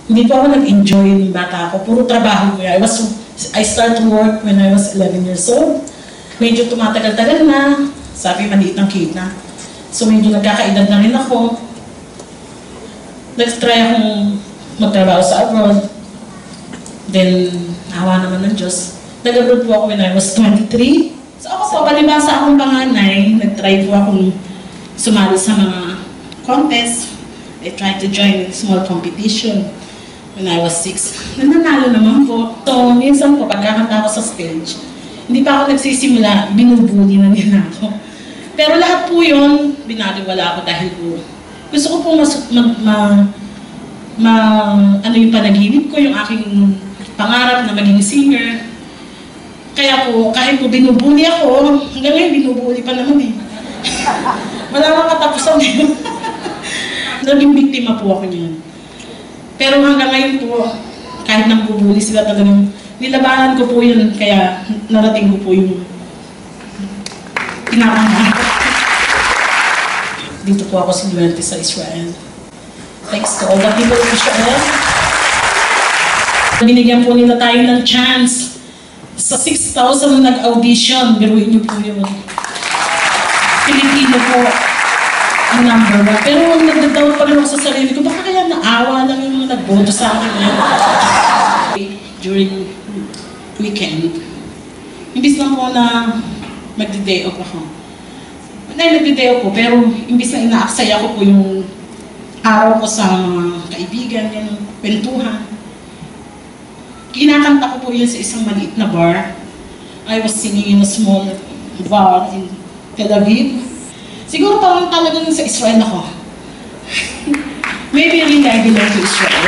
Hindi po ako nag-enjoy ng bata ako. Puro trabaho ko. I started work when I was 11 years old. Medyo tumatagal-tagal na. Sabi, maliit ang kita. So medyo nagkakaedad na rin ako. Nag-try akong magtrabaho sa abroad. Then, awa naman ng Diyos. Nag-abroad po ako when I was 23. So ako po, palibasa akong panganay, nag-try po akong sumali sa mga contest. I tried to join a small competition when I was 6. Nananalo naman po. So, minsan po, pagkakanta ako sa stage, hindi pa ako nagsisimula, binubuli na nila ako. Pero lahat po yun, binaliwala ako dahil po, gusto ko po ano yung panaginip ko, yung aking pangarap na maging singer. Kaya po, kahit po binubuli ako, hanggang ngayon binubuli pa naman eh. Wala nang katapusan eh. Naging biktima po ako niyan. Pero hanggang ngayon po, kahit nang bubuli sila talagang, nilabanan ko po yun, kaya narating ko po yung pinakahanap. Dito po ako sinuwerte sa Israel. Thanks to all the people of Israel. Binigyan po nila tayo ng chance. Sa 6,000 na nag-audition, biruin niyo po yun. Pilipino po ang number 1. Pero nagdadoubt pa rin ako sa sarili ko, baka kaya naawa lang yung mga nagboto sa akin. During weekend, imbis lang po na magdi-day off ako. Nagdi-day off po, pero imbis na inaaksaya ko po yung araw ko sa mga kaibigan, yung kwentuhan. Kinakanta ko po yun sa isang maliit na bar. I was singing in a small bar in Tel Aviv. Siguro parang talagang sa Israel ako. Maybe really I belong to Israel.